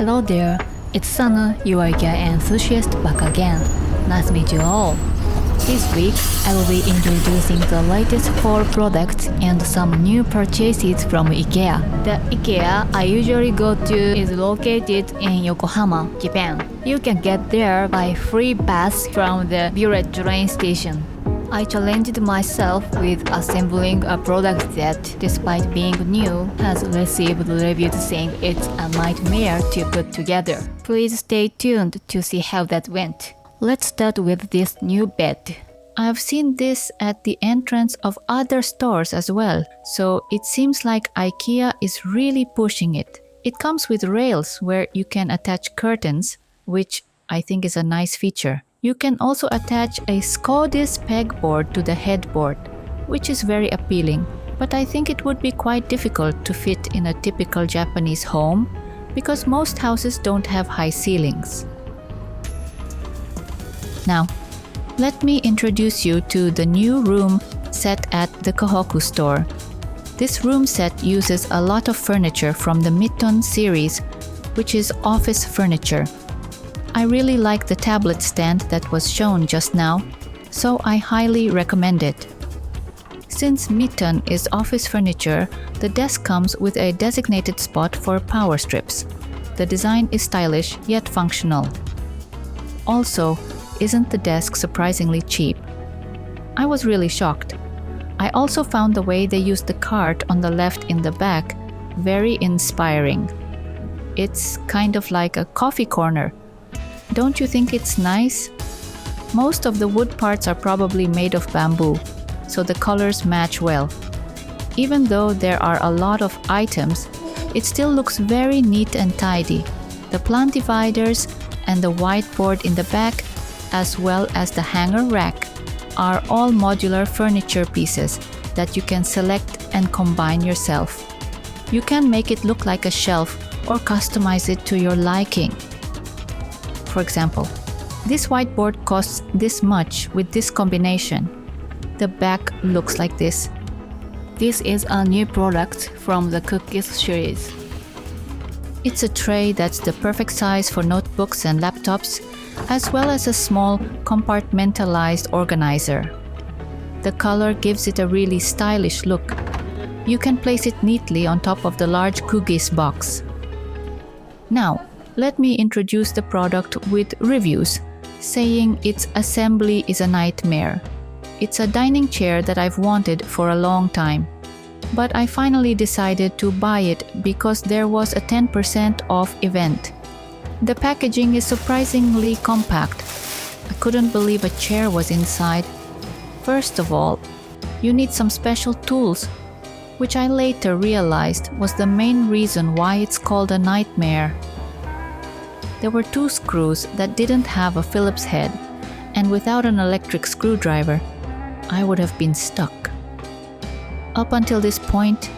Hello there, it's Sana, your IKEA enthusiast back again. Nice to meet you all. This week, I will be introducing the latest 4 products and some new purchases from IKEA. The IKEA I usually go to is located in Yokohama, Japan. You can get there by free bus from the bullet train station. I challenged myself with assembling a product that, despite being new, has received reviews saying it's a nightmare to put together. Please stay tuned to see how that went. Let's start with this new bed. I've seen this at the entrance of other stores as well, so it seems like IKEA is really pushing it. It comes with rails where you can attach curtains, which I think is a nice feature. You can also attach a KUGGIS pegboard to the headboard, which is very appealing, but I think it would be quite difficult to fit in a typical Japanese home because most houses don't have high ceilings. Now, let me introduce you to the new room set at the Kohoku store. This room set uses a lot of furniture from the MITTZON series, which is office furniture. I really like the tablet stand that was shown just now, so I highly recommend it. Since MITTZON is office furniture, the desk comes with a designated spot for power strips. The design is stylish yet functional. Also, isn't the desk surprisingly cheap? I was really shocked. I also found the way they used the cart on the left in the back very inspiring. It's kind of like a coffee corner. Don't you think it's nice? Most of the wood parts are probably made of bamboo, so the colors match well. Even though there are a lot of items, it still looks very neat and tidy. The plant dividers and the whiteboard in the back, as well as the hanger rack, are all modular furniture pieces that you can select and combine yourself. You can make it look like a shelf or customize it to your liking. For example, this whiteboard costs this much with this combination. The back looks like this. This is a new product from the KUGGIS series. It's a tray that's the perfect size for notebooks and laptops, as well as a small compartmentalized organizer. The color gives it a really stylish look. You can place it neatly on top of the large KUGGIS box. Now, let me introduce the product with reviews, saying its assembly is a nightmare. It's a dining chair that I've wanted for a long time, but I finally decided to buy it because there was a 10% off event. The packaging is surprisingly compact. I couldn't believe a chair was inside. First of all, you need some special tools, which I later realized was the main reason why it's called a nightmare. There were 2 screws that didn't have a Phillips head, and without an electric screwdriver, I would have been stuck. Up until this point,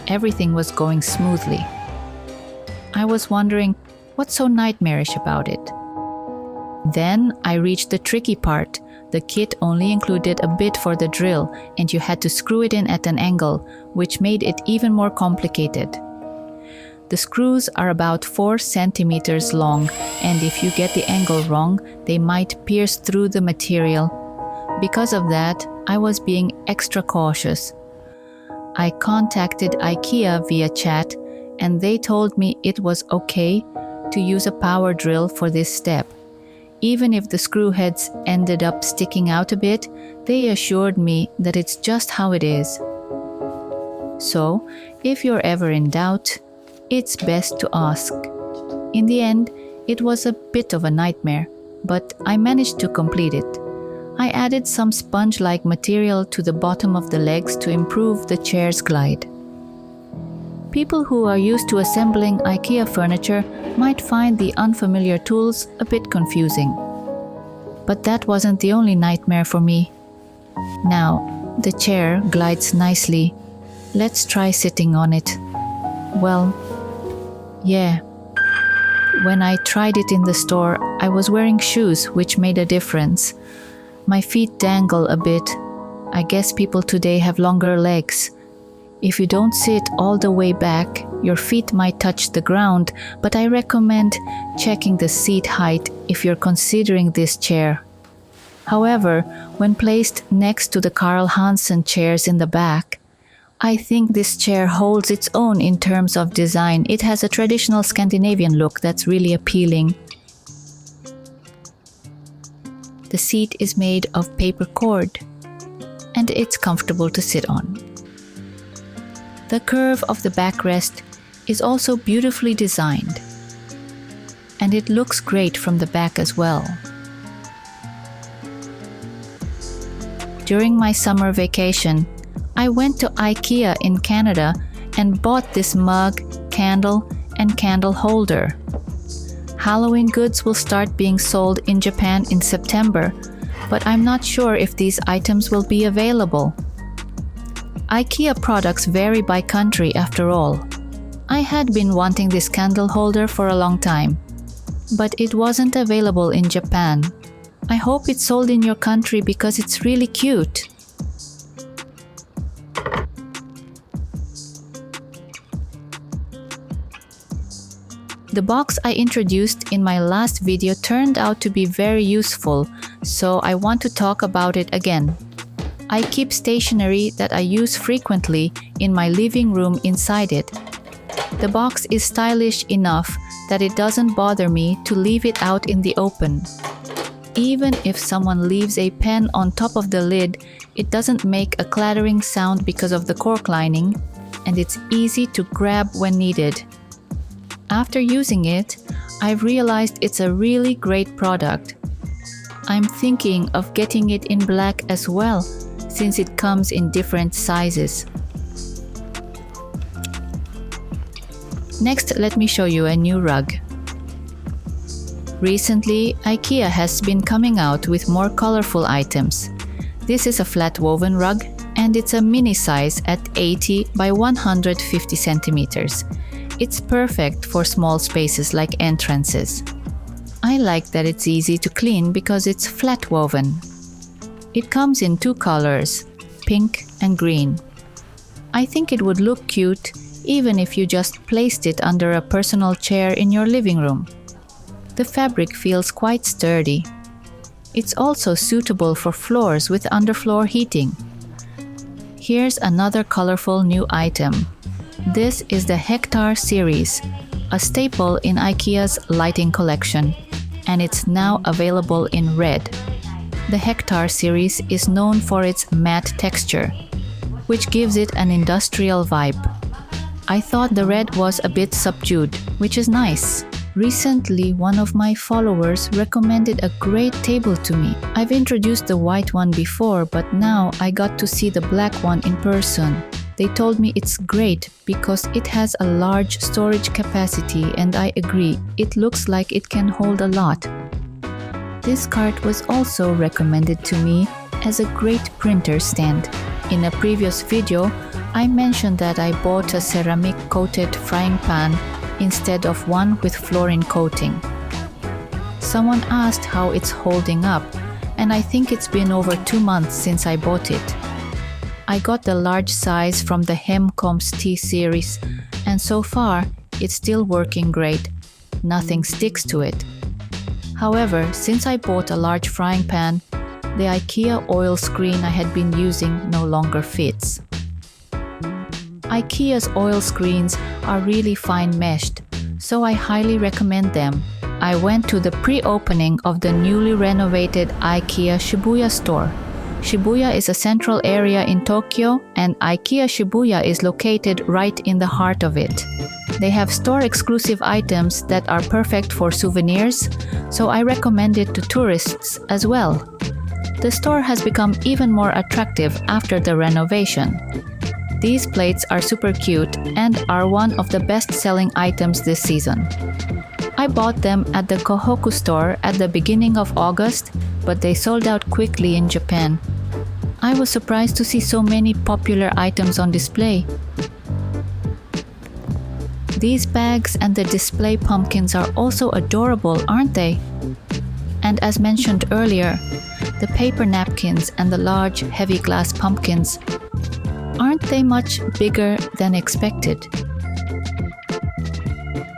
everything was going smoothly. I was wondering, what's so nightmarish about it? Then I reached the tricky part. The kit only included a bit for the drill, and you had to screw it in at an angle, which made it even more complicated. The screws are about 4 centimeters long, and if you get the angle wrong, they might pierce through the material. Because of that, I was being extra cautious. I contacted IKEA via chat, and they told me it was okay to use a power drill for this step. Even if the screw heads ended up sticking out a bit, they assured me that it's just how it is. So, if you're ever in doubt, it's best to ask. In the end, it was a bit of a nightmare, but I managed to complete it. I added some sponge-like material to the bottom of the legs to improve the chair's glide. People who are used to assembling IKEA furniture might find the unfamiliar tools a bit confusing. But that wasn't the only nightmare for me. Now, the chair glides nicely. Let's try sitting on it. Well, yeah. When I tried it in the store, I was wearing shoes, which made a difference. My feet dangle a bit. I guess people today have longer legs. If you don't sit all the way back, your feet might touch the ground, but I recommend checking the seat height if you're considering this chair. However, when placed next to the Carl Hansen chairs in the back, I think this chair holds its own in terms of design. It has a traditional Scandinavian look that's really appealing. The seat is made of paper cord, and it's comfortable to sit on. The curve of the backrest is also beautifully designed, and it looks great from the back as well. During my summer vacation, I went to IKEA in Canada and bought this mug, candle, and candle holder. Halloween goods will start being sold in Japan in September, but I'm not sure if these items will be available. IKEA products vary by country after all. I had been wanting this candle holder for a long time, but it wasn't available in Japan. I hope it's sold in your country because it's really cute. The box I introduced in my last video turned out to be very useful, so I want to talk about it again. I keep stationery that I use frequently in my living room inside it. The box is stylish enough that it doesn't bother me to leave it out in the open. Even if someone leaves a pen on top of the lid, it doesn't make a clattering sound because of the cork lining, and it's easy to grab when needed. After using it, I've realized it's a really great product. I'm thinking of getting it in black as well, since it comes in different sizes. Next, let me show you a new rug. Recently, IKEA has been coming out with more colorful items. This is a flat woven rug, and it's a mini size at 80 by 150 centimeters. It's perfect for small spaces like entrances. I like that it's easy to clean because it's flat woven. It comes in two colors, pink and green. I think it would look cute even if you just placed it under a personal chair in your living room. The fabric feels quite sturdy. It's also suitable for floors with underfloor heating. Here's another colorful new item. This is the HEKTAR series, a staple in IKEA's lighting collection, and it's now available in red. The HEKTAR series is known for its matte texture, which gives it an industrial vibe. I thought the red was a bit subdued, which is nice. Recently, one of my followers recommended a great table to me. I've introduced the white one before, but now I got to see the black one in person. They told me it's great because it has a large storage capacity, and I agree, it looks like it can hold a lot. This cart was also recommended to me as a great printer stand. In a previous video, I mentioned that I bought a ceramic coated frying pan instead of one with fluorine coating. Someone asked how it's holding up, and I think it's been over 2 months since I bought it. I got the large size from the HEMKOMST series, and so far, it's still working great. Nothing sticks to it. However, since I bought a large frying pan, the IKEA oil screen I had been using no longer fits. IKEA's oil screens are really fine meshed, so I highly recommend them. I went to the pre-opening of the newly renovated IKEA Shibuya store. Shibuya is a central area in Tokyo, and IKEA Shibuya is located right in the heart of it. They have store-exclusive items that are perfect for souvenirs, so I recommend it to tourists as well. The store has become even more attractive after the renovation. These plates are super cute and are one of the best-selling items this season. I bought them at the Kohoku store at the beginning of August, but they sold out quickly in Japan. I was surprised to see so many popular items on display. These bags and the display pumpkins are also adorable, aren't they? And as mentioned earlier, the paper napkins and the large, heavy glass pumpkins. aren't they much bigger than expected?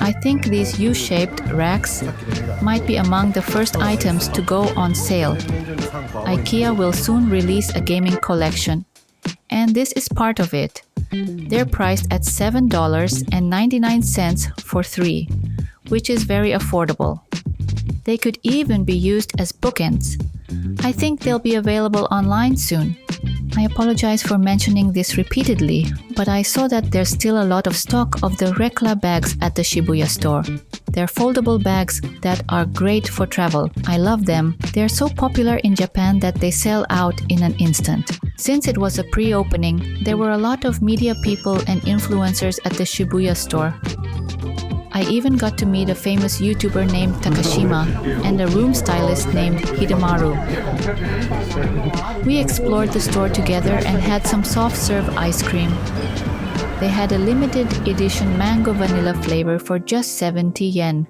I think these U-shaped racks might be among the first items to go on sale. IKEA will soon release a gaming collection, and this is part of it. They're priced at $7.99 for 3, which is very affordable. They could even be used as bookends. I think they'll be available online soon. I apologize for mentioning this repeatedly, but I saw that there's still a lot of stock of the Rekla bags at the Shibuya store. They're foldable bags that are great for travel. I love them. They're so popular in Japan that they sell out in an instant. Since it was a pre-opening, there were a lot of media people and influencers at the Shibuya store. I even got to meet a famous YouTuber named Takashima and a room stylist named Hidemaru. We explored the store together and had some soft serve ice cream. They had a limited edition mango vanilla flavor for just 70 yen.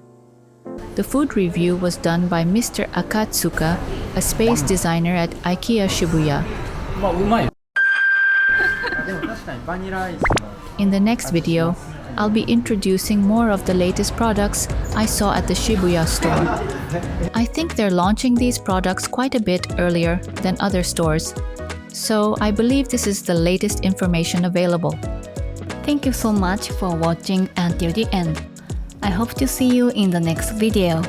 The food review was done by Mr. Akatsuka, a space designer at IKEA Shibuya. In the next video, I'll be introducing more of the latest products I saw at the Shibuya store. I think they're launching these products quite a bit earlier than other stores, so I believe this is the latest information available. Thank you so much for watching until the end. I hope to see you in the next video.